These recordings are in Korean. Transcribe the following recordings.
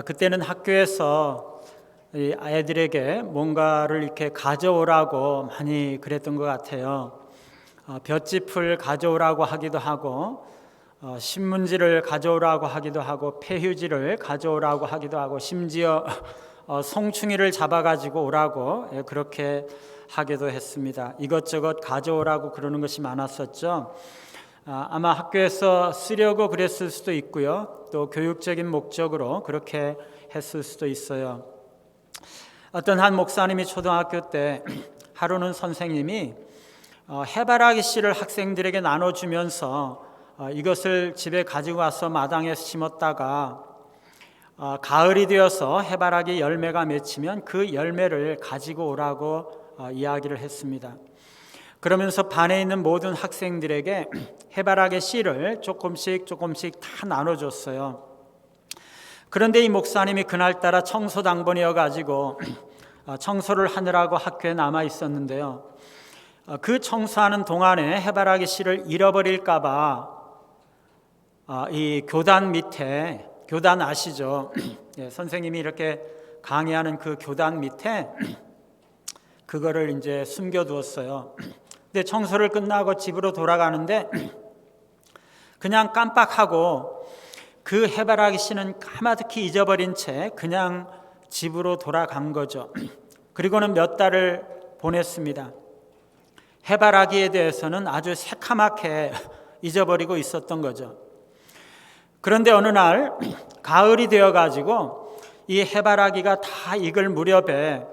그때는 학교에서 이 아이들에게 뭔가를 이렇게 가져오라고 많이 그랬던 것 같아요. 볏짚을 가져오라고 하기도 하고, 신문지를 가져오라고 하기도 하고, 폐휴지를 가져오라고 하기도 하고, 심지어 송충이를 잡아가지고 오라고 그렇게 하기도 했습니다. 이것저것 가져오라고 그러는 것이 많았었죠. 아마 학교에서 쓰려고 그랬을 수도 있고요. 또 교육적인 목적으로 그렇게 했을 수도 있어요. 어떤 한 목사님이 초등학교 때 하루는 선생님이 해바라기 씨를 학생들에게 나눠주면서 이것을 집에 가지고 와서 마당에 심었다가 가을이 되어서 해바라기 열매가 맺히면 그 열매를 가지고 오라고 이야기를 했습니다. 그러면서 반에 있는 모든 학생들에게 해바라기 씨를 조금씩 다 나눠줬어요. 그런데 이 목사님이 그날따라 청소당번이어 가지고 청소를 하느라고 학교에 남아 있었는데요. 그 청소하는 동안에 해바라기 씨를 잃어버릴까 봐 이 교단 밑에, 교단 아시죠? 선생님이 이렇게 강의하는 그 교단 밑에 그거를 이제 숨겨두었어요. 근데 청소를 끝나고 집으로 돌아가는데 그냥 깜빡하고 그 해바라기 씨는 까마득히 잊어버린 채 그냥 집으로 돌아간 거죠. 그리고는 몇 달을 보냈습니다. 해바라기에 대해서는 아주 새카맣게 잊어버리고 있었던 거죠. 그런데 어느 날 가을이 되어가지고 이 해바라기가 다 익을 무렵에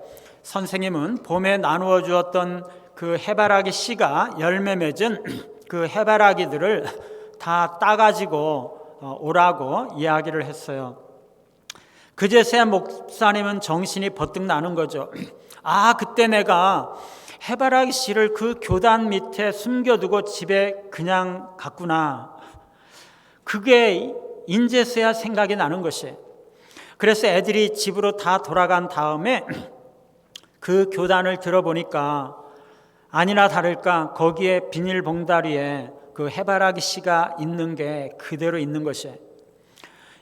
선생님은 봄에 나누어 주었던 그 해바라기 씨가 열매 맺은 그 해바라기들을 다 따가지고 오라고 이야기를 했어요. 그제서야 목사님은 정신이 버뜩 나는 거죠. 그때 내가 해바라기 씨를 그 교단 밑에 숨겨두고 집에 그냥 갔구나. 그게 인제서야 생각이 나는 것이에요. 그래서 애들이 집으로 다 돌아간 다음에 그 교단을 들어보니까 아니나 다를까 거기에 비닐봉다리에 그 해바라기 씨가 있는 게 그대로 있는 것이에요.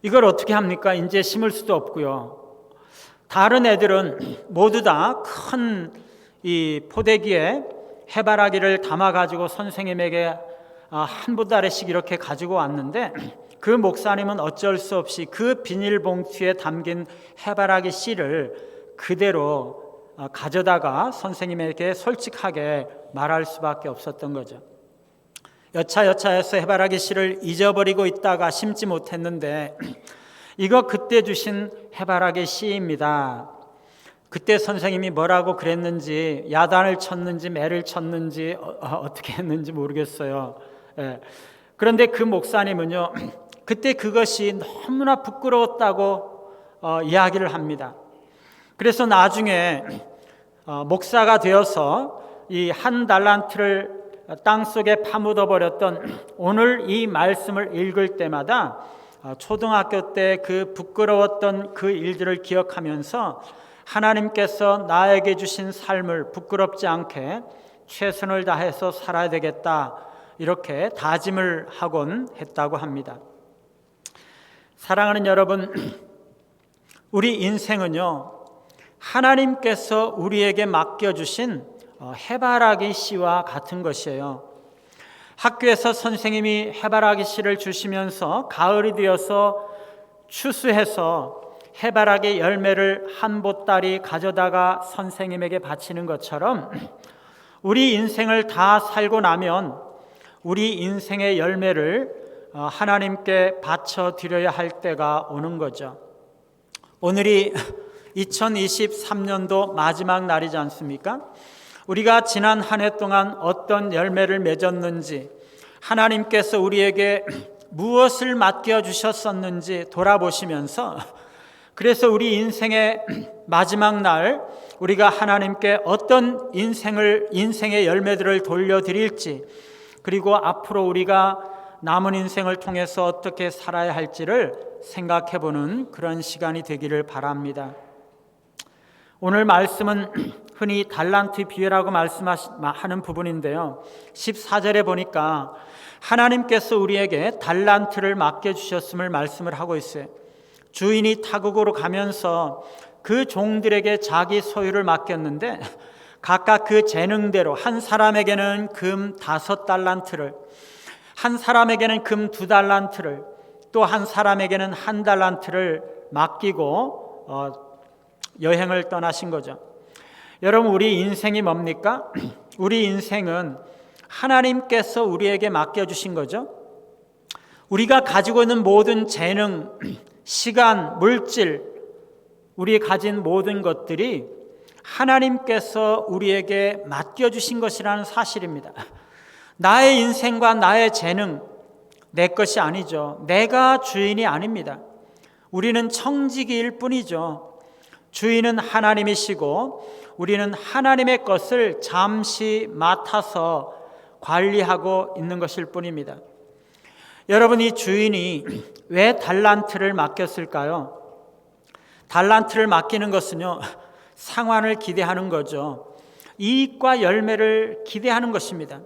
이걸 어떻게 합니까? 이제 심을 수도 없고요. 다른 애들은 모두 다 큰 이 포대기에 해바라기를 담아가지고 선생님에게 한 보따리씩 이렇게 가지고 왔는데 그 목사님은 어쩔 수 없이 그 비닐봉투에 담긴 해바라기 씨를 그대로 가져다가 선생님에게 솔직하게 말할 수밖에 없었던 거죠. 여차여차해서 해바라기 씨를 잊어버리고 있다가 심지 못했는데 이거 그때 주신 해바라기 씨입니다. 그때 선생님이 뭐라고 그랬는지 야단을 쳤는지 매를 쳤는지 어떻게 했는지 모르겠어요. 그런데 그 목사님은요, 그때 그것이 너무나 부끄러웠다고 이야기를 합니다. 그래서 나중에 목사가 되어서 이 한 달란트를 땅속에 파묻어 버렸던 오늘 이 말씀을 읽을 때마다 초등학교 때 그 부끄러웠던 그 일들을 기억하면서 하나님께서 나에게 주신 삶을 부끄럽지 않게 최선을 다해서 살아야 되겠다, 이렇게 다짐을 하곤 했다고 합니다. 사랑하는 여러분, 우리 인생은요, 하나님께서 우리에게 맡겨주신 해바라기 씨와 같은 것이에요. 학교에서 선생님이 해바라기 씨를 주시면서 가을이 되어서 추수해서 해바라기 열매를 한 보따리 가져다가 선생님에게 바치는 것처럼 우리 인생을 다 살고 나면 우리 인생의 열매를 하나님께 바쳐 드려야 할 때가 오는 거죠. 오늘이 2023년도 마지막 날이지 않습니까? 우리가 지난 한 해 동안 어떤 열매를 맺었는지, 하나님께서 우리에게 무엇을 맡겨주셨었는지 돌아보시면서, 그래서 우리 인생의 마지막 날 우리가 하나님께 어떤 인생의 열매들을 돌려드릴지, 그리고 앞으로 우리가 남은 인생을 통해서 어떻게 살아야 할지를 생각해보는 그런 시간이 되기를 바랍니다. 오늘 말씀은 흔히 달란트 비유라고 말씀하는 부분인데요, 14절에 보니까 하나님께서 우리에게 달란트를 맡겨주셨음을 말씀을 하고 있어요. 주인이 타국으로 가면서 그 종들에게 자기 소유를 맡겼는데 각각 그 재능대로 한 사람에게는 금 5달란트를, 한 사람에게는 금 2달란트를, 또 한 사람에게는 1달란트를 맡기고 여행을 떠나신 거죠. 여러분, 우리 인생이 뭡니까? 우리 인생은 하나님께서 우리에게 맡겨주신 거죠. 우리가 가지고 있는 모든 재능, 시간, 물질, 우리 가진 모든 것들이 하나님께서 우리에게 맡겨주신 것이라는 사실입니다. 나의 인생과 나의 재능, 내 것이 아니죠. 내가 주인이 아닙니다. 우리는 청지기일 뿐이죠. 주인은 하나님이시고 우리는 하나님의 것을 잠시 맡아서 관리하고 있는 것일 뿐입니다. 여러분, 이 주인이 왜 달란트를 맡겼을까요? 달란트를 맡기는 것은요, 상환을 기대하는 거죠. 이익과 열매를 기대하는 것입니다.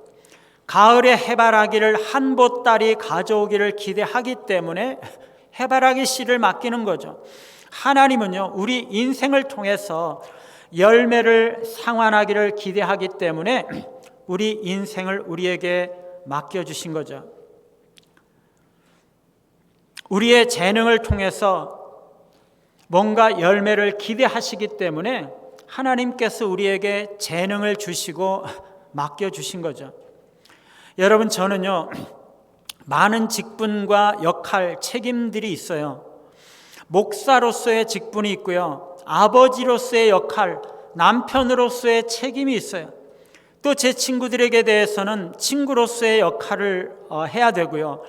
가을에 해바라기를 한 보따리 가져오기를 기대하기 때문에 해바라기 씨를 맡기는 거죠. 하나님은요, 우리 인생을 통해서 열매를 상환하기를 기대하기 때문에 우리 인생을 우리에게 맡겨주신 거죠. 우리의 재능을 통해서 뭔가 열매를 기대하시기 때문에 하나님께서 우리에게 재능을 주시고 맡겨주신 거죠. 여러분, 저는요, 많은 직분과 역할, 책임들이 있어요. 목사로서의 직분이 있고요, 아버지로서의 역할, 남편으로서의 책임이 있어요. 또 제 친구들에게 대해서는 친구로서의 역할을 해야 되고요,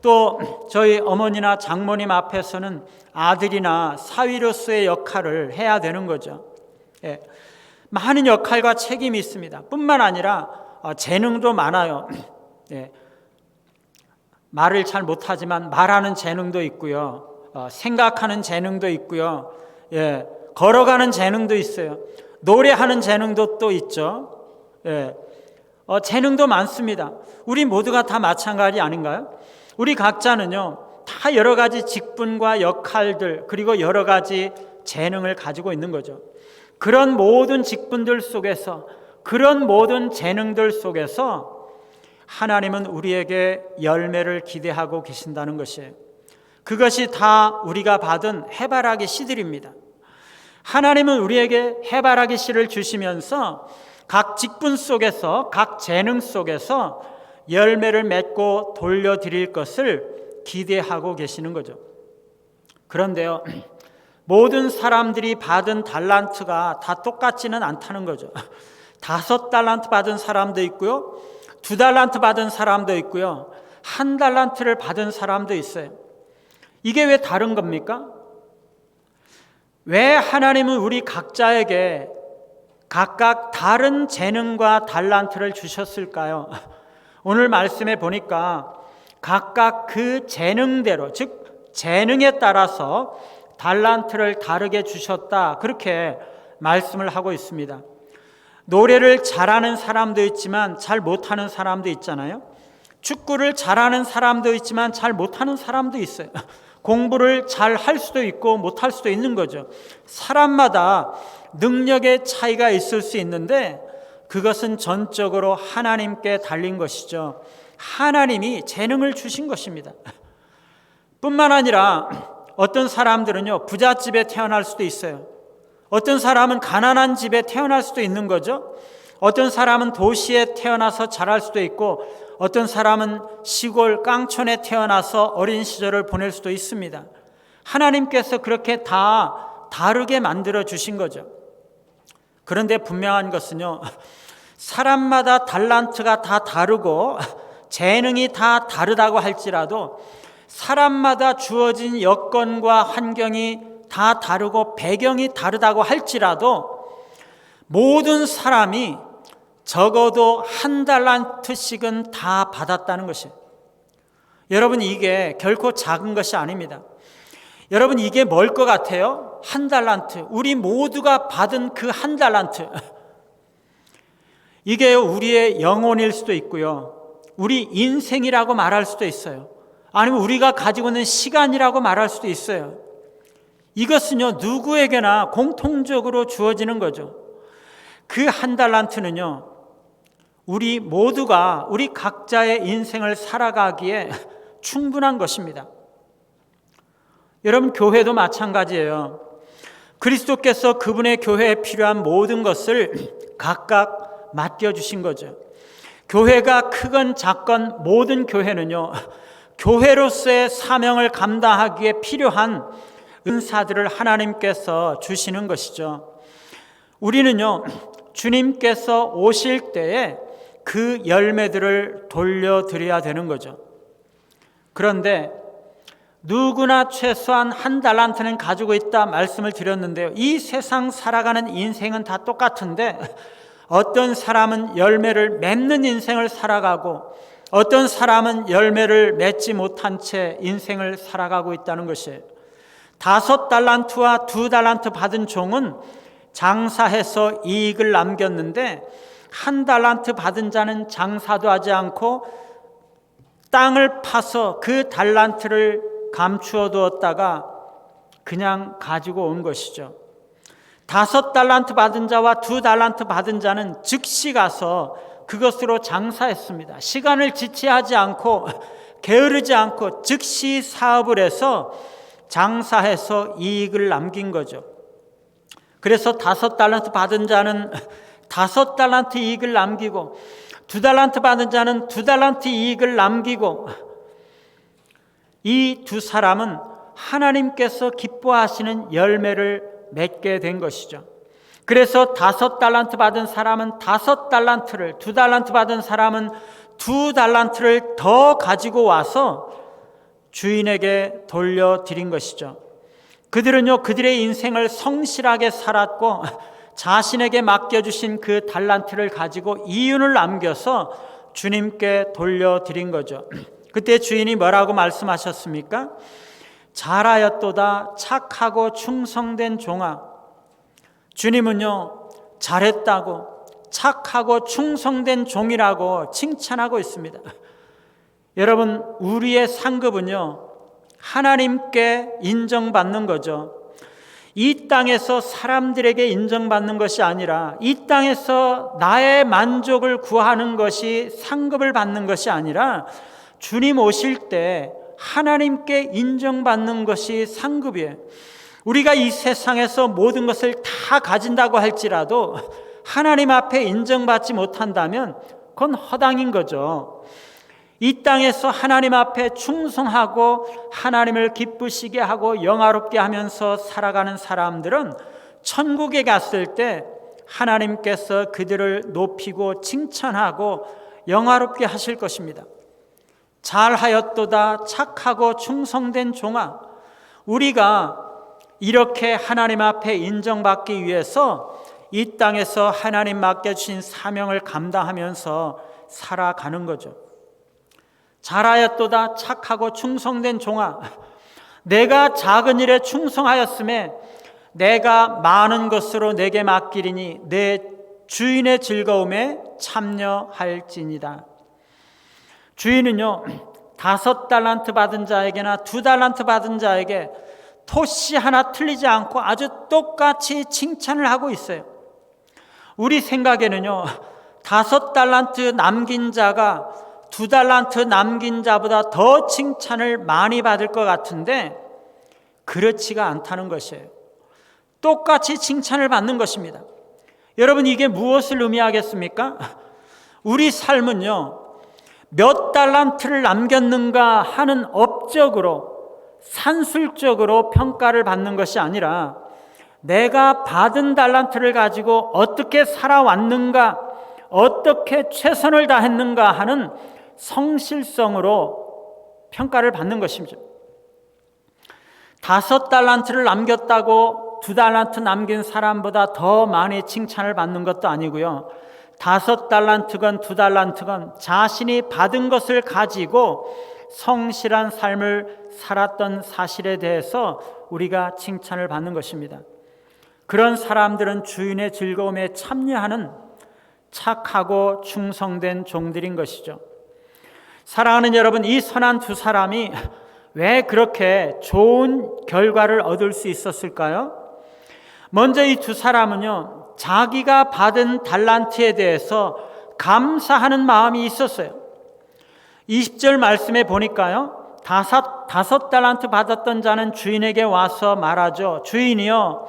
또 저희 어머니나 장모님 앞에서는 아들이나 사위로서의 역할을 해야 되는 거죠. 예, 많은 역할과 책임이 있습니다. 뿐만 아니라 재능도 많아요. 예, 말을 잘 못하지만 말하는 재능도 있고요, 생각하는 재능도 있고요, 예, 걸어가는 재능도 있어요. 노래하는 재능도 또 있죠. 예, 재능도 많습니다. 우리 모두가 다 마찬가지 아닌가요? 우리 각자는요, 다 여러 가지 직분과 역할들, 그리고 여러 가지 재능을 가지고 있는 거죠. 그런 모든 직분들 속에서, 그런 모든 재능들 속에서 하나님은 우리에게 열매를 기대하고 계신다는 것이에요. 그것이 다 우리가 받은 해바라기 씨들입니다. 하나님은 우리에게 해바라기 씨를 주시면서 각 직분 속에서, 각 재능 속에서 열매를 맺고 돌려드릴 것을 기대하고 계시는 거죠. 그런데요, 모든 사람들이 받은 달란트가 다 똑같지는 않다는 거죠. 5달란트 받은 사람도 있고요, 2달란트 받은 사람도 있고요, 1달란트를 받은 사람도 있어요. 이게 왜 다른 겁니까? 왜 하나님은 우리 각자에게 각각 다른 재능과 달란트를 주셨을까요? 오늘 말씀에 보니까 각각 그 재능대로, 즉 재능에 따라서 달란트를 다르게 주셨다, 그렇게 말씀을 하고 있습니다. 노래를 잘하는 사람도 있지만 잘 못하는 사람도 있잖아요. 축구를 잘하는 사람도 있지만 잘 못하는 사람도 있어요. 공부를 잘 할 수도 있고 못할 수도 있는 거죠. 사람마다 능력의 차이가 있을 수 있는데 그것은 전적으로 하나님께 달린 것이죠. 하나님이 재능을 주신 것입니다. 뿐만 아니라 어떤 사람들은요, 부잣집에 태어날 수도 있어요. 어떤 사람은 가난한 집에 태어날 수도 있는 거죠. 어떤 사람은 도시에 태어나서 자랄 수도 있고, 어떤 사람은 시골 깡촌에 태어나서 어린 시절을 보낼 수도 있습니다. 하나님께서 그렇게 다 다르게 만들어 주신 거죠. 그런데 분명한 것은요, 사람마다 달란트가 다 다르고 재능이 다 다르다고 할지라도 사람마다 주어진 여건과 환경이 다 다르고 배경이 다르다고 할지라도 모든 사람이 적어도 1달란트씩은 다 받았다는 것이에요. 여러분, 이게 결코 작은 것이 아닙니다. 여러분, 이게 뭘 것 같아요? 1달란트, 우리 모두가 받은 그 1달란트, 이게 우리의 영혼일 수도 있고요, 우리 인생이라고 말할 수도 있어요. 아니면 우리가 가지고 있는 시간이라고 말할 수도 있어요. 이것은요, 누구에게나 공통적으로 주어지는 거죠. 그 한 달란트는요, 우리 모두가 우리 각자의 인생을 살아가기에 충분한 것입니다. 여러분, 교회도 마찬가지예요. 그리스도께서 그분의 교회에 필요한 모든 것을 각각 맡겨주신 거죠. 교회가 크건 작건 모든 교회는요, 교회로서의 사명을 감당하기에 필요한 은사들을 하나님께서 주시는 것이죠. 우리는요, 주님께서 오실 때에 그 열매들을 돌려드려야 되는 거죠. 그런데 누구나 최소한 한 달란트는 가지고 있다 말씀을 드렸는데요, 이 세상 살아가는 인생은 다 똑같은데 어떤 사람은 열매를 맺는 인생을 살아가고 어떤 사람은 열매를 맺지 못한 채 인생을 살아가고 있다는 것이에요. 5달란트와 2달란트 받은 종은 장사해서 이익을 남겼는데 1달란트 받은 자는 장사도 하지 않고 땅을 파서 그 달란트를 감추어 두었다가 그냥 가지고 온 것이죠. 5달란트 받은 자와 2달란트 받은 자는 즉시 가서 그것으로 장사했습니다. 시간을 지체하지 않고 게으르지 않고 즉시 사업을 해서 장사해서 이익을 남긴 거죠. 그래서 5달란트 받은 자는 5달란트 이익을 남기고 2달란트 받은 자는 2달란트 이익을 남기고, 이 두 사람은 하나님께서 기뻐하시는 열매를 맺게 된 것이죠. 그래서 5달란트 받은 사람은 5달란트를, 2달란트 받은 사람은 2달란트를 더 가지고 와서 주인에게 돌려드린 것이죠. 그들은요, 그들의 인생을 성실하게 살았고 자신에게 맡겨주신 그 달란트를 가지고 이윤을 남겨서 주님께 돌려드린 거죠. 그때 주인이 뭐라고 말씀하셨습니까? 잘하였도다 착하고 충성된 종아. 주님은요, 잘했다고 착하고 충성된 종이라고 칭찬하고 있습니다. 여러분, 우리의 상급은요, 하나님께 인정받는 거죠. 이 땅에서 사람들에게 인정받는 것이 아니라, 이 땅에서 나의 만족을 구하는 것이 상급을 받는 것이 아니라, 주님 오실 때 하나님께 인정받는 것이 상급이에요. 우리가 이 세상에서 모든 것을 다 가진다고 할지라도 하나님 앞에 인정받지 못한다면 그건 허당인 거죠. 이 땅에서 하나님 앞에 충성하고 하나님을 기쁘시게 하고 영화롭게 하면서 살아가는 사람들은 천국에 갔을 때 하나님께서 그들을 높이고 칭찬하고 영화롭게 하실 것입니다. 잘하였도다 착하고 충성된 종아. 우리가 이렇게 하나님 앞에 인정받기 위해서 이 땅에서 하나님 맡겨주신 사명을 감당하면서 살아가는 거죠. 잘하였도다 착하고 충성된 종아. 내가 작은 일에 충성하였음에 내가 많은 것으로 내게 맡기리니 내 주인의 즐거움에 참여할지니라. 주인은요, 5달란트 받은 자에게나 2달란트 받은 자에게 토시 하나 틀리지 않고 아주 똑같이 칭찬을 하고 있어요. 우리 생각에는요, 5달란트 남긴 자가 2달란트 남긴 자보다 더 칭찬을 많이 받을 것 같은데 그렇지가 않다는 것이에요. 똑같이 칭찬을 받는 것입니다. 여러분, 이게 무엇을 의미하겠습니까? 우리 삶은요, 몇 달란트를 남겼는가 하는 업적으로, 산술적으로 평가를 받는 것이 아니라 내가 받은 달란트를 가지고 어떻게 살아왔는가, 어떻게 최선을 다했는가 하는 성실성으로 평가를 받는 것입니다. 5달란트를 남겼다고 2달란트 남긴 사람보다 더 많이 칭찬을 받는 것도 아니고요, 5달란트건 2달란트건 자신이 받은 것을 가지고 성실한 삶을 살았던 사실에 대해서 우리가 칭찬을 받는 것입니다. 그런 사람들은 주인의 즐거움에 참여하는 착하고 충성된 종들인 것이죠. 사랑하는 여러분, 이 선한 두 사람이 왜 그렇게 좋은 결과를 얻을 수 있었을까요? 먼저 이 두 사람은요, 자기가 받은 달란트에 대해서 감사하는 마음이 있었어요. 20절 말씀에 보니까요, 다섯 달란트 받았던 자는 주인에게 와서 말하죠. 주인이여,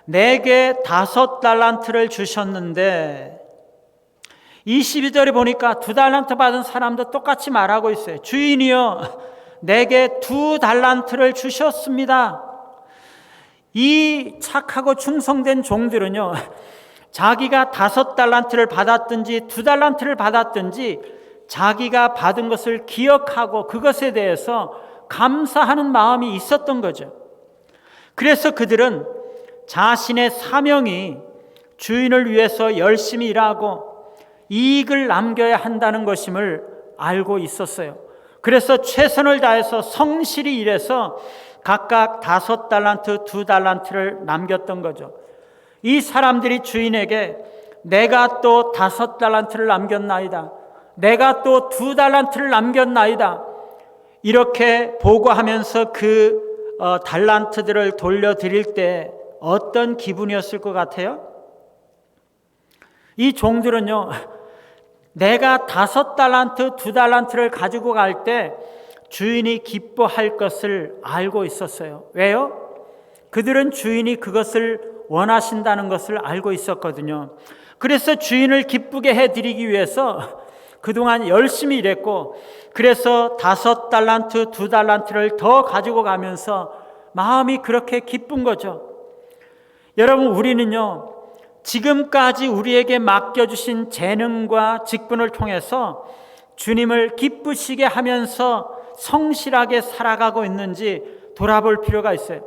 내게 5달란트를 주셨는데, 22절에 보니까 2달란트 받은 사람도 똑같이 말하고 있어요. 주인이여, 내게 2달란트를 주셨습니다. 이 착하고 충성된 종들은요, 자기가 5달란트를 받았든지 2달란트를 받았든지 자기가 받은 것을 기억하고 그것에 대해서 감사하는 마음이 있었던 거죠. 그래서 그들은 자신의 사명이 주인을 위해서 열심히 일하고 이익을 남겨야 한다는 것임을 알고 있었어요. 그래서 최선을 다해서 성실히 일해서 각각 5달란트, 2달란트를 남겼던 거죠. 이 사람들이 주인에게 내가 또 5달란트를 남겼나이다, 내가 또 2달란트를 남겼나이다, 이렇게 보고하면서 그 달란트들을 돌려드릴 때 어떤 기분이었을 것 같아요? 이 종들은요, 내가 5달란트, 2달란트를 가지고 갈 때 주인이 기뻐할 것을 알고 있었어요. 왜요? 그들은 주인이 그것을 원하신다는 것을 알고 있었거든요. 그래서 주인을 기쁘게 해드리기 위해서 그동안 열심히 일했고, 그래서 5달란트, 2달란트를 더 가지고 가면서 마음이 그렇게 기쁜 거죠. 여러분, 우리는요, 지금까지 우리에게 맡겨주신 재능과 직분을 통해서 주님을 기쁘시게 하면서 성실하게 살아가고 있는지 돌아볼 필요가 있어요.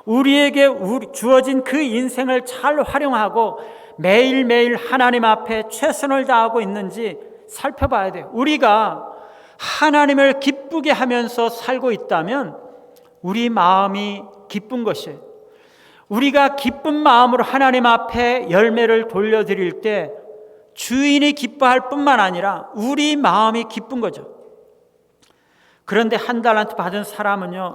우리에게 주어진 그 인생을 잘 활용하고 매일매일 하나님 앞에 최선을 다하고 있는지 살펴봐야 돼요. 우리가 하나님을 기쁘게 하면서 살고 있다면 우리 마음이 기쁜 것이에요. 우리가 기쁜 마음으로 하나님 앞에 열매를 돌려드릴 때 주인이 기뻐할 뿐만 아니라 우리 마음이 기쁜 거죠. 그런데 1달란트 받은 사람은요,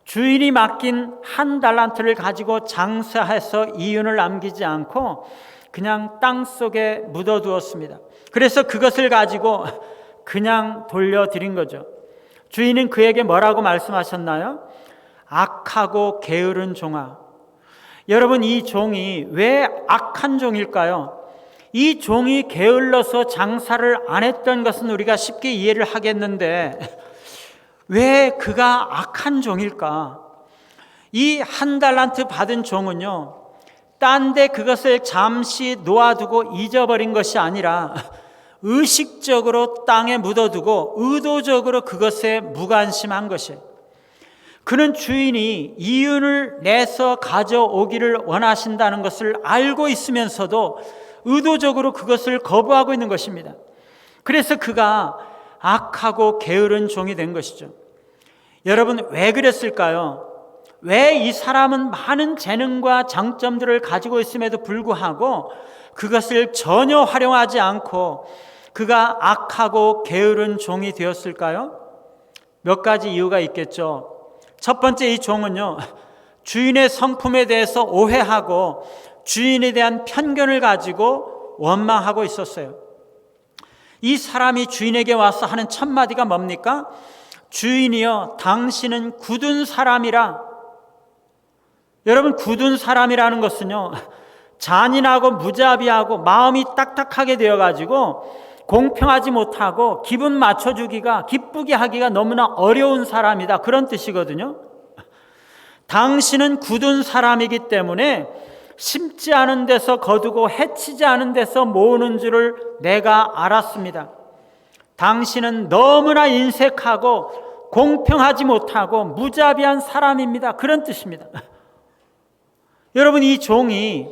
주인이 맡긴 1달란트를 가지고 장사해서 이윤을 남기지 않고 그냥 땅 속에 묻어두었습니다. 그래서 그것을 가지고 그냥 돌려드린 거죠. 주인은 그에게 뭐라고 말씀하셨나요? 악하고 게으른 종아. 여러분, 이 종이 왜 악한 종일까요? 이 종이 게을러서 장사를 안 했던 것은 우리가 쉽게 이해를 하겠는데 왜 그가 악한 종일까? 이 1달란트 받은 종은요, 딴 데 그것을 잠시 놓아두고 잊어버린 것이 아니라 의식적으로 땅에 묻어두고 의도적으로 그것에 무관심한 것이에요. 그는 주인이 이윤을 내서 가져오기를 원하신다는 것을 알고 있으면서도 의도적으로 그것을 거부하고 있는 것입니다. 그래서 그가 악하고 게으른 종이 된 것이죠. 여러분, 왜 그랬을까요? 왜 이 사람은 많은 재능과 장점들을 가지고 있음에도 불구하고 그것을 전혀 활용하지 않고 그가 악하고 게으른 종이 되었을까요? 몇 가지 이유가 있겠죠. 첫 번째, 이 종은요, 주인의 성품에 대해서 오해하고 주인에 대한 편견을 가지고 원망하고 있었어요. 이 사람이 주인에게 와서 하는 첫 마디가 뭡니까? 주인이여, 당신은 굳은 사람이라. 여러분, 굳은 사람이라는 것은요, 잔인하고 무자비하고 마음이 딱딱하게 되어가지고 공평하지 못하고 기분 맞춰주기가, 기쁘게 하기가 너무나 어려운 사람이다, 그런 뜻이거든요. 당신은 굳은 사람이기 때문에 심지 않은 데서 거두고 해치지 않은 데서 모으는 줄을 내가 알았습니다. 당신은 너무나 인색하고 공평하지 못하고 무자비한 사람입니다, 그런 뜻입니다. 여러분, 이 종이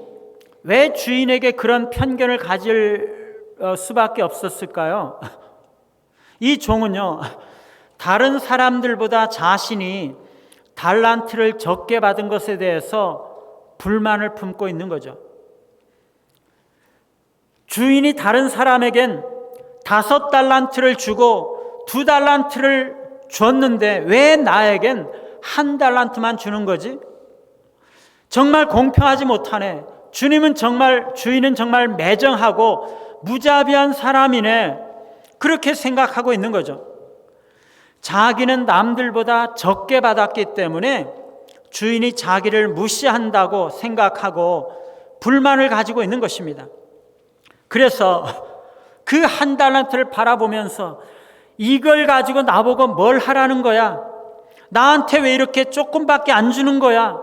왜 주인에게 그런 편견을 가질 수밖에 없었을까요? 이 종은요, 다른 사람들보다 자신이 달란트를 적게 받은 것에 대해서 불만을 품고 있는 거죠. 주인이 다른 사람에겐 5달란트를 주고 2달란트를 줬는데 왜 나에겐 1달란트만 주는 거지? 정말 공평하지 못하네. 주인은 정말 매정하고 무자비한 사람이네. 그렇게 생각하고 있는 거죠. 자기는 남들보다 적게 받았기 때문에 주인이 자기를 무시한다고 생각하고 불만을 가지고 있는 것입니다. 그래서 그 1달란트를 바라보면서 이걸 가지고 나보고 뭘 하라는 거야? 나한테 왜 이렇게 조금밖에 안 주는 거야?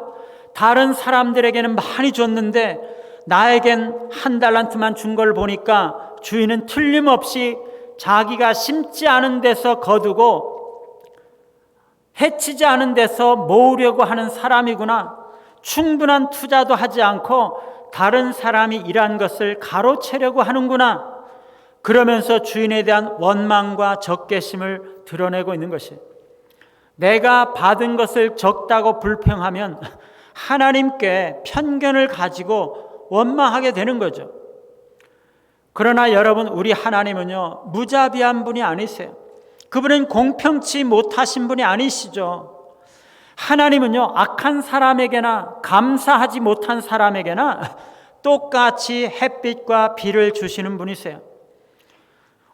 다른 사람들에게는 많이 줬는데 나에겐 1달란트만 준 걸 보니까 주인은 틀림없이 자기가 심지 않은 데서 거두고 해치지 않은 데서 모으려고 하는 사람이구나. 충분한 투자도 하지 않고 다른 사람이 일한 것을 가로채려고 하는구나. 그러면서 주인에 대한 원망과 적개심을 드러내고 있는 것이, 내가 받은 것을 적다고 불평하면 하나님께 편견을 가지고 원망하게 되는 거죠. 그러나 여러분, 우리 하나님은요, 무자비한 분이 아니세요. 그분은 공평치 못하신 분이 아니시죠. 하나님은요, 악한 사람에게나 감사하지 못한 사람에게나 똑같이 햇빛과 비를 주시는 분이세요.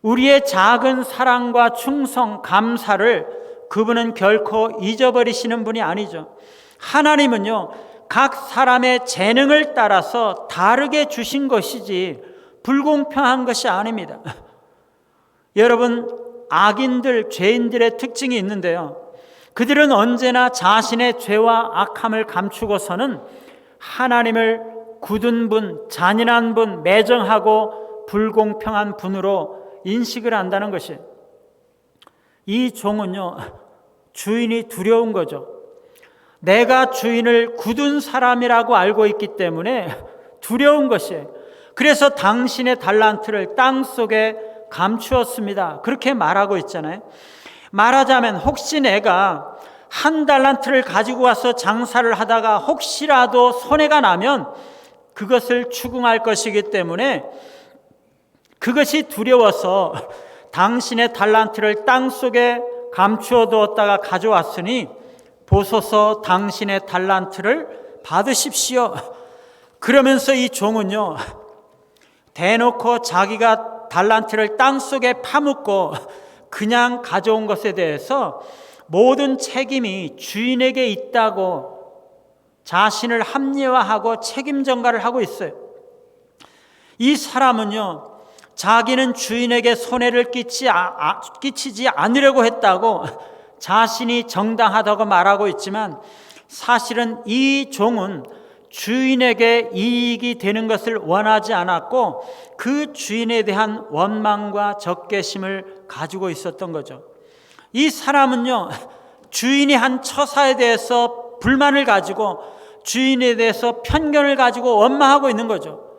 우리의 작은 사랑과 충성, 감사를 그분은 결코 잊어버리시는 분이 아니죠. 하나님은요, 각 사람의 재능을 따라서 다르게 주신 것이지 불공평한 것이 아닙니다. 여러분, 악인들, 죄인들의 특징이 있는데요, 그들은 언제나 자신의 죄와 악함을 감추고서는 하나님을 굳은 분, 잔인한 분, 매정하고 불공평한 분으로 인식을 한다는 것이, 이 종은요, 주인이 두려운 거죠. 내가 주인을 굳은 사람이라고 알고 있기 때문에 두려운 것이에요. 그래서 당신의 달란트를 땅속에 감추었습니다. 그렇게 말하고 있잖아요. 말하자면 혹시 내가 1달란트를 가지고 와서 장사를 하다가 혹시라도 손해가 나면 그것을 추궁할 것이기 때문에 그것이 두려워서 당신의 달란트를 땅속에 감추어 두었다가 가져왔으니 보소서 당신의 달란트를 받으십시오. 그러면서 이 종은요, 대놓고 자기가 달란트를 땅속에 파묻고 그냥 가져온 것에 대해서 모든 책임이 주인에게 있다고 자신을 합리화하고 책임 전가를 하고 있어요. 이 사람은요, 자기는 주인에게 손해를 끼치지 않으려고 했다고 자신이 정당하다고 말하고 있지만, 사실은 이 종은 주인에게 이익이 되는 것을 원하지 않았고 그 주인에 대한 원망과 적개심을 가지고 있었던 거죠. 이 사람은요, 주인이 한 처사에 대해서 불만을 가지고 주인에 대해서 편견을 가지고 원망하고 있는 거죠.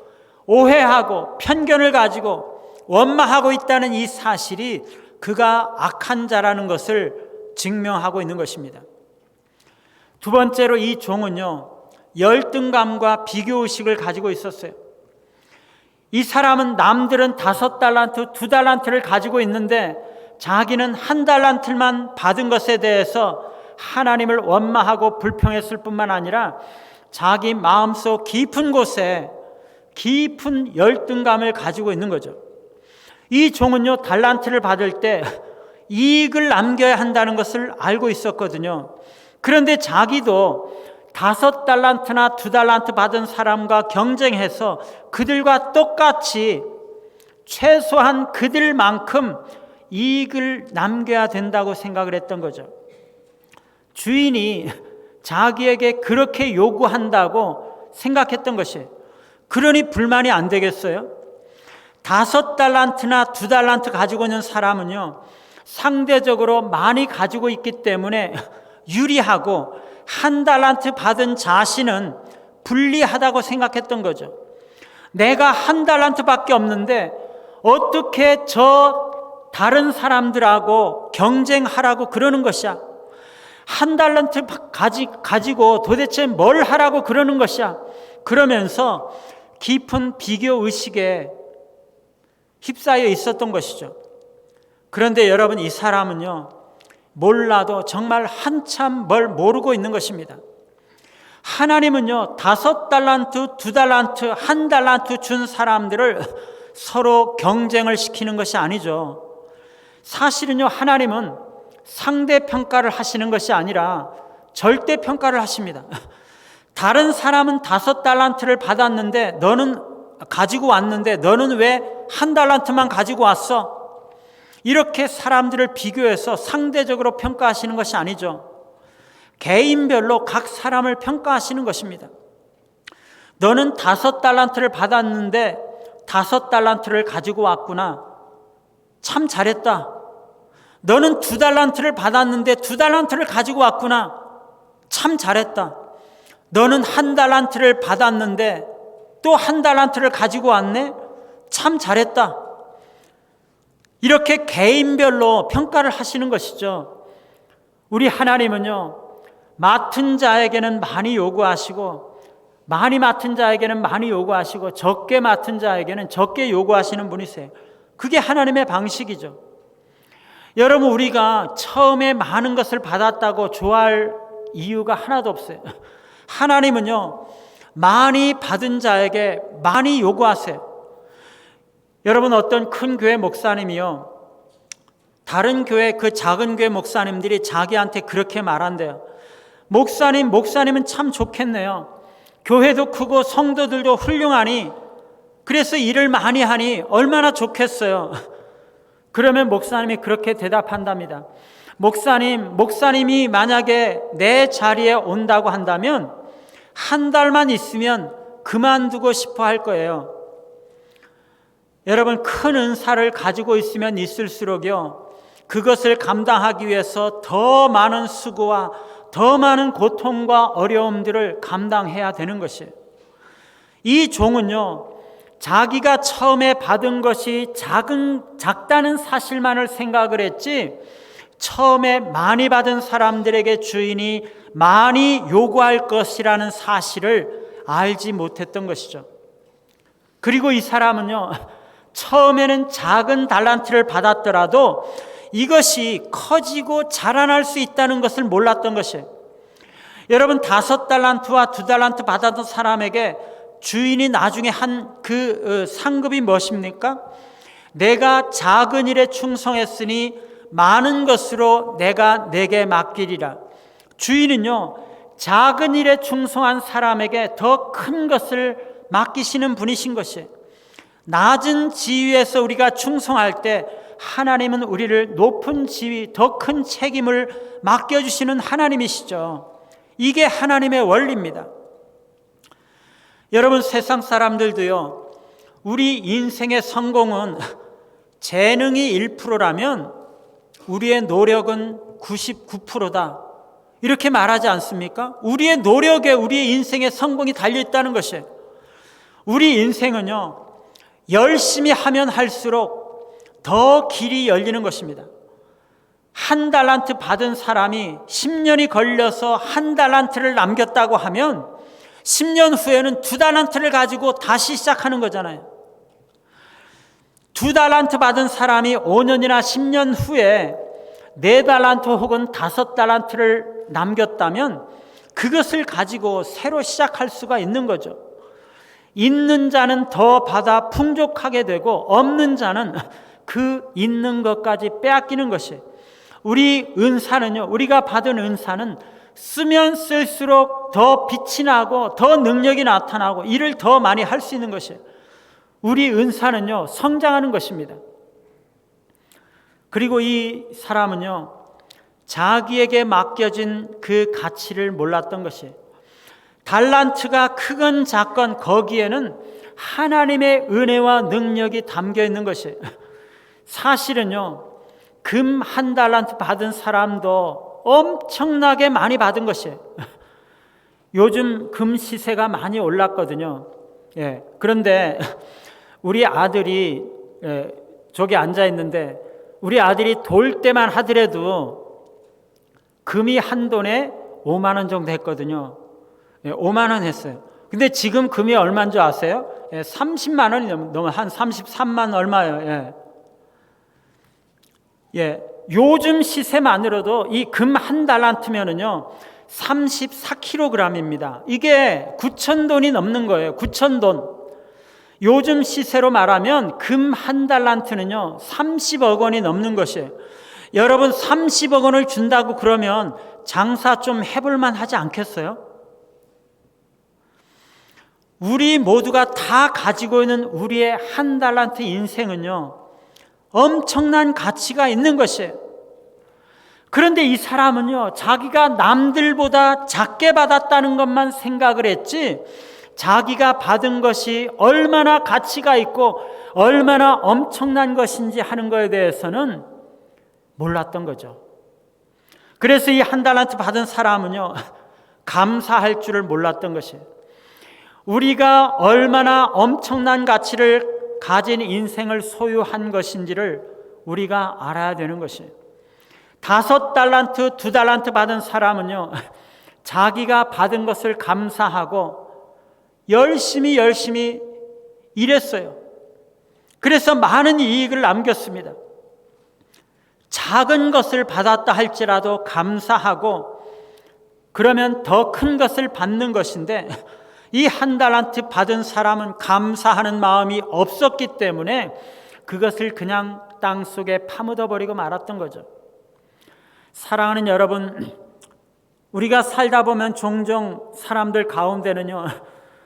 오해하고 편견을 가지고 원망하고 있다는 이 사실이 그가 악한 자라는 것을 증명하고 있는 것입니다. 두 번째로, 이 종은요, 열등감과 비교의식을 가지고 있었어요. 이 사람은 남들은 5달란트, 2달란트를 가지고 있는데 자기는 1달란트만 받은 것에 대해서 하나님을 원망하고 불평했을 뿐만 아니라 자기 마음속 깊은 곳에 깊은 열등감을 가지고 있는 거죠. 이 종은요, 달란트를 받을 때 이익을 남겨야 한다는 것을 알고 있었거든요. 그런데 자기도 5달란트나 2달란트 받은 사람과 경쟁해서 그들과 똑같이 최소한 그들만큼 이익을 남겨야 된다고 생각을 했던 거죠. 주인이 자기에게 그렇게 요구한다고 생각했던 것이에요. 그러니 불만이 안 되겠어요? 5달란트나 2달란트 가지고 있는 사람은요, 상대적으로 많이 가지고 있기 때문에 유리하고 1달란트 받은 자신은 불리하다고 생각했던 거죠. 내가 1달란트밖에 없는데 어떻게 저 다른 사람들하고 경쟁하라고 그러는 것이야? 1달란트 가지고 도대체 뭘 하라고 그러는 것이야? 그러면서 깊은 비교 의식에 휩싸여 있었던 것이죠. 그런데 여러분, 이 사람은요, 몰라도 정말 한참 뭘 모르고 있는 것입니다. 하나님은요, 5달란트, 2달란트, 1달란트 준 사람들을 서로 경쟁을 시키는 것이 아니죠. 사실은요, 하나님은 상대평가를 하시는 것이 아니라 절대평가를 하십니다. 다른 사람은 5달란트를 받았는데 너는 가지고 왔는데 너는 왜 1달란트만 가지고 왔어? 이렇게 사람들을 비교해서 상대적으로 평가하시는 것이 아니죠. 개인별로 각 사람을 평가하시는 것입니다. 너는 5달란트를 받았는데 5달란트를 가지고 왔구나. 참 잘했다. 너는 2달란트를 받았는데 2달란트를 가지고 왔구나. 참 잘했다. 너는 1달란트를 받았는데 또 1달란트를 가지고 왔네. 참 잘했다. 이렇게 개인별로 평가를 하시는 것이죠. 우리 하나님은요, 맡은 자에게는 많이 요구하시고 많이 맡은 자에게는 많이 요구하시고 적게 맡은 자에게는 적게 요구하시는 분이세요. 그게 하나님의 방식이죠. 여러분, 우리가 처음에 많은 것을 받았다고 좋아할 이유가 하나도 없어요. 하나님은요, 많이 받은 자에게 많이 요구하세요. 여러분, 어떤 큰 교회 목사님이요, 다른 교회 그 작은 교회 목사님들이 자기한테 그렇게 말한대요. 목사님은 참 좋겠네요. 교회도 크고 성도들도 훌륭하니 그래서 일을 많이 하니 얼마나 좋겠어요. 그러면 목사님이 그렇게 대답한답니다. 목사님이 만약에 내 자리에 온다고 한다면 1달만 있으면 그만두고 싶어 할 거예요. 여러분, 큰 은사를 가지고 있으면 있을수록요, 그것을 감당하기 위해서 더 많은 수고와 더 많은 고통과 어려움들을 감당해야 되는 것이에요. 이 종은요, 자기가 처음에 받은 것이 작다는 사실만을 생각을 했지 처음에 많이 받은 사람들에게 주인이 많이 요구할 것이라는 사실을 알지 못했던 것이죠. 그리고 이 사람은요, 처음에는 작은 달란트를 받았더라도 이것이 커지고 자라날 수 있다는 것을 몰랐던 것이에요. 여러분, 5달란트와 2달란트 받았던 사람에게 주인이 나중에 한 그 상급이 무엇입니까? 내가 작은 일에 충성했으니 많은 것으로 내가 내게 맡기리라. 주인은요, 작은 일에 충성한 사람에게 더 큰 것을 맡기시는 분이신 것이에요. 낮은 지위에서 우리가 충성할 때 하나님은 우리를 높은 지위, 더 큰 책임을 맡겨주시는 하나님이시죠. 이게 하나님의 원리입니다. 여러분, 세상 사람들도요, 우리 인생의 성공은 재능이 1%라면 우리의 노력은 99%다. 이렇게 말하지 않습니까? 우리의 노력에 우리의 인생의 성공이 달려있다는 것이에요. 우리 인생은요, 열심히 하면 할수록 더 길이 열리는 것입니다. 1달란트 받은 사람이 10년이 걸려서 1달란트를 남겼다고 하면 10년 후에는 2달란트를 가지고 다시 시작하는 거잖아요. 2달란트 받은 사람이 5년이나 10년 후에 4달란트 혹은 5달란트를 남겼다면 그것을 가지고 새로 시작할 수가 있는 거죠. 있는 자는 더 받아 풍족하게 되고 없는 자는 그 있는 것까지 빼앗기는 것이에요. 우리 은사는요, 우리가 받은 은사는 쓰면 쓸수록 더 빛이 나고 더 능력이 나타나고 일을 더 많이 할 수 있는 것이에요. 우리 은사는요, 성장하는 것입니다. 그리고 이 사람은요, 자기에게 맡겨진 그 가치를 몰랐던 것이에요. 달란트가 크건 작건 거기에는 하나님의 은혜와 능력이 담겨 있는 것이에요. 사실은요, 금 1달란트 받은 사람도 엄청나게 많이 받은 것이에요. 요즘 금 시세가 많이 올랐거든요. 그런데 우리 아들이 저기 앉아 있는데 우리 아들이 돌 때만 하더라도 금이 한 돈에 5만 원 정도 했거든요. 5만 원 했어요. 근데 지금 금이 얼마인 줄 아세요? 30만 원이 넘어, 한 33만 얼마예요. 요즘 시세만으로도 이 금 한 달란트면은요 34kg입니다. 이게 9,000돈이 넘는 거예요. 9,000돈. 요즘 시세로 말하면 금 한 달란트는요 30억 원이 넘는 것이에요. 여러분 30억 원을 준다고 그러면 장사 좀 해볼만 하지 않겠어요? 우리 모두가 다 가지고 있는 우리의 한 달란트 인생은요 엄청난 가치가 있는 것이에요. 그런데 이 사람은요 자기가 남들보다 작게 받았다는 것만 생각을 했지 자기가 받은 것이 얼마나 가치가 있고 얼마나 엄청난 것인지 하는 것에 대해서는 몰랐던 거죠. 그래서 이 한 달란트 받은 사람은요 감사할 줄을 몰랐던 것이에요. 우리가 얼마나 엄청난 가치를 가진 인생을 소유한 것인지를 우리가 알아야 되는 것이에요. 5달란트, 2달란트 받은 사람은요 자기가 받은 것을 감사하고 열심히 일했어요. 그래서 많은 이익을 남겼습니다. 작은 것을 받았다 할지라도 감사하고 그러면 더 큰 것을 받는 것인데 이 한 달란트 받은 사람은 감사하는 마음이 없었기 때문에 그것을 그냥 땅속에 파묻어버리고 말았던 거죠. 사랑하는 여러분, 우리가 살다 보면 종종 사람들 가운데는요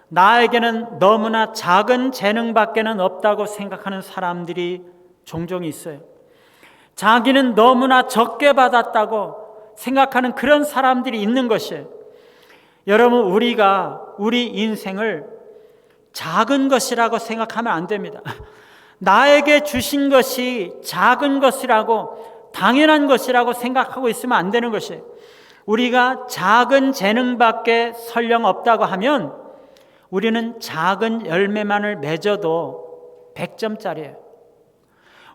나에게는 너무나 작은 재능밖에는 없다고 생각하는 사람들이 종종 있어요. 자기는 너무나 적게 받았다고 생각하는 그런 사람들이 있는 것이에요. 여러분, 우리가 우리 인생을 작은 것이라고 생각하면 안 됩니다. 나에게 주신 것이 작은 것이라고 당연한 것이라고 생각하고 있으면 안 되는 것이에요. 우리가 작은 재능밖에 설령 없다고 하면 우리는 작은 열매만을 맺어도 100점짜리예요.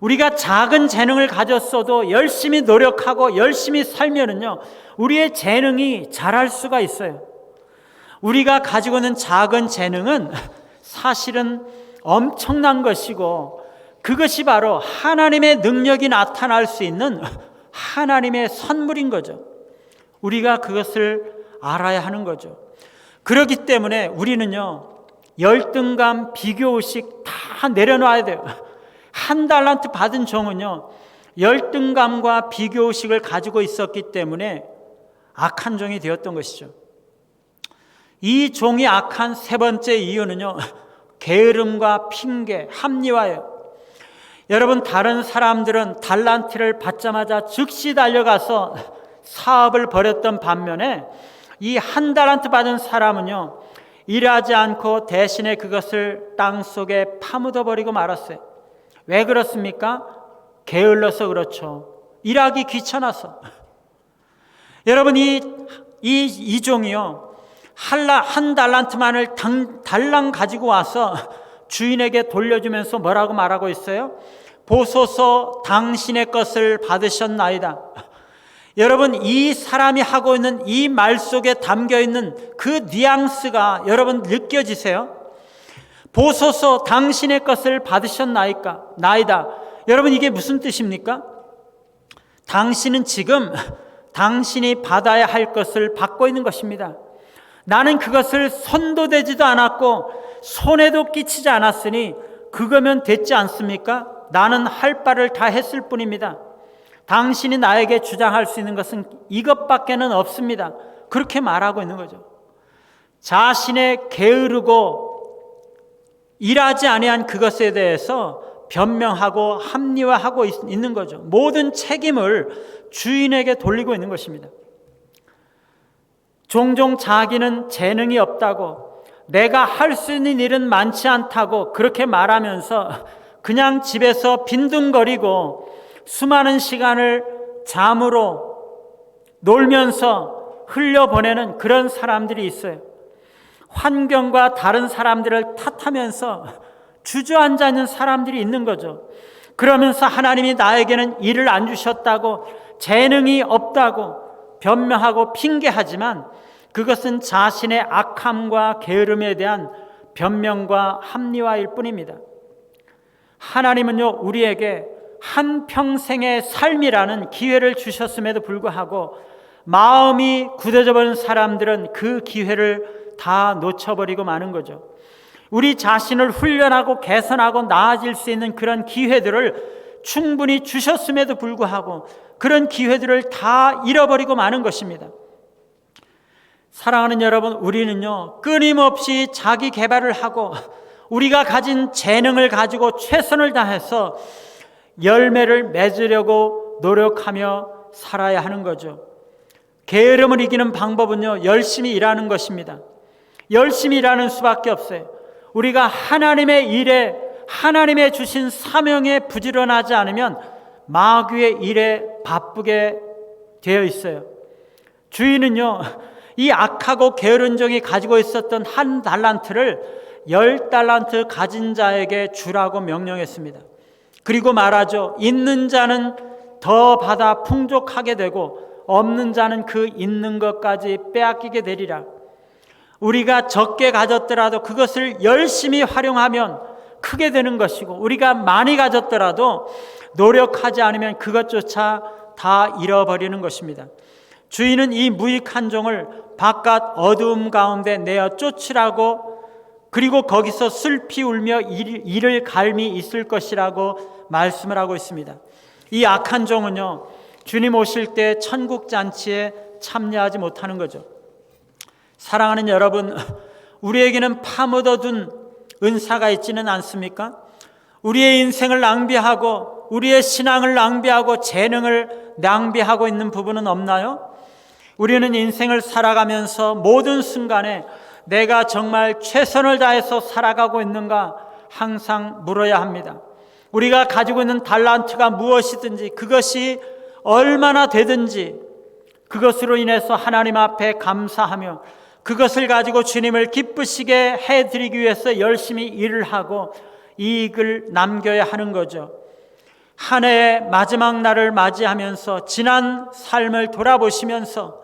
우리가 작은 재능을 가졌어도 열심히 노력하고 열심히 살면은요 우리의 재능이 자랄 수가 있어요. 우리가 가지고 있는 작은 재능은 사실은 엄청난 것이고 그것이 바로 하나님의 능력이 나타날 수 있는 하나님의 선물인 거죠. 우리가 그것을 알아야 하는 거죠. 그렇기 때문에 우리는요 열등감, 비교의식 다 내려놔야 돼요. 한 달란트 받은 종은요 열등감과 비교의식을 가지고 있었기 때문에 악한 종이 되었던 것이죠. 이 종이 악한 세 번째 이유는요 게으름과 핑계, 합리화예요. 여러분, 다른 사람들은 달란트를 받자마자 즉시 달려가서 사업을 벌였던 반면에 이 한 달란트 받은 사람은요 일하지 않고 대신에 그것을 땅속에 파묻어버리고 말았어요. 왜 그렇습니까? 게을러서 그렇죠. 일하기 귀찮아서. 여러분, 이 종이요 한 달란트만을 달랑 가지고 와서 주인에게 돌려주면서 뭐라고 말하고 있어요? 보소서, 당신의 것을 받으셨나이다. 여러분, 이 사람이 하고 있는 이 말 속에 담겨 있는 그 뉘앙스가 여러분 느껴지세요? 보소서, 당신의 것을 받으셨나이다. 여러분, 이게 무슨 뜻입니까? 당신은 지금 당신이 받아야 할 것을 받고 있는 것입니다. 나는 그것을 손도 대지도 않았고 손에도 끼치지 않았으니 그거면 됐지 않습니까? 나는 할 바를 다 했을 뿐입니다. 당신이 나에게 주장할 수 있는 것은 이것밖에는 없습니다. 그렇게 말하고 있는 거죠. 자신의 게으르고 일하지 아니한 그것에 대해서 변명하고 합리화하고 있는 거죠. 모든 책임을 주인에게 돌리고 있는 것입니다. 종종 자기는 재능이 없다고, 내가 할 수 있는 일은 많지 않다고 그렇게 말하면서 그냥 집에서 빈둥거리고 수많은 시간을 잠으로 놀면서 흘려보내는 그런 사람들이 있어요. 환경과 다른 사람들을 탓하면서 주저앉아 있는 사람들이 있는 거죠. 그러면서 하나님이 나에게는 일을 안 주셨다고, 재능이 없다고 변명하고 핑계하지만 그것은 자신의 악함과 게으름에 대한 변명과 합리화일 뿐입니다. 하나님은요 우리에게 한평생의 삶이라는 기회를 주셨음에도 불구하고 마음이 굳어져 버린 사람들은 그 기회를 다 놓쳐버리고 마는 거죠. 우리 자신을 훈련하고 개선하고 나아질 수 있는 그런 기회들을 충분히 주셨음에도 불구하고 그런 기회들을 다 잃어버리고 마는 것입니다. 사랑하는 여러분, 우리는요 끊임없이 자기 개발을 하고 우리가 가진 재능을 가지고 최선을 다해서 열매를 맺으려고 노력하며 살아야 하는 거죠. 게으름을 이기는 방법은요 열심히 일하는 것입니다. 열심히 일하는 수밖에 없어요. 우리가 하나님의 일에, 하나님의 주신 사명에 부지런하지 않으면 마귀의 일에 바쁘게 되어 있어요. 주인은요 이 악하고 게으른 종이 가지고 있었던 1달란트를 10달란트 가진 자에게 주라고 명령했습니다. 그리고 말하죠. 있는 자는 더 받아 풍족하게 되고 없는 자는 그 있는 것까지 빼앗기게 되리라. 우리가 적게 가졌더라도 그것을 열심히 활용하면 크게 되는 것이고, 우리가 많이 가졌더라도 노력하지 않으면 그것조차 다 잃어버리는 것입니다. 주인은 이 무익한 종을 바깥 어두움 가운데 내어 쫓으라고, 그리고 거기서 슬피 울며 이를 갈미 있을 것이라고 말씀을 하고 있습니다. 이 악한 종은요 주님 오실 때 천국 잔치에 참여하지 못하는 거죠. 사랑하는 여러분, 우리에게는 파묻어둔 은사가 있지는 않습니까? 우리의 인생을 낭비하고 우리의 신앙을 낭비하고 재능을 낭비하고 있는 부분은 없나요? 우리는 인생을 살아가면서 모든 순간에 내가 정말 최선을 다해서 살아가고 있는가 항상 물어야 합니다. 우리가 가지고 있는 달란트가 무엇이든지 그것이 얼마나 되든지 그것으로 인해서 하나님 앞에 감사하며 그것을 가지고 주님을 기쁘시게 해드리기 위해서 열심히 일을 하고 이익을 남겨야 하는 거죠. 한 해의 마지막 날을 맞이하면서 지난 삶을 돌아보시면서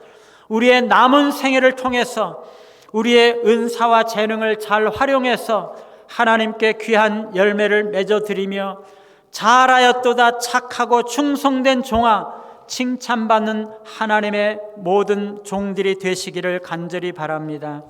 우리의 남은 생애를 통해서 우리의 은사와 재능을 잘 활용해서 하나님께 귀한 열매를 맺어드리며 잘하였도다 착하고 충성된 종아 칭찬받는 하나님의 모든 종들이 되시기를 간절히 바랍니다.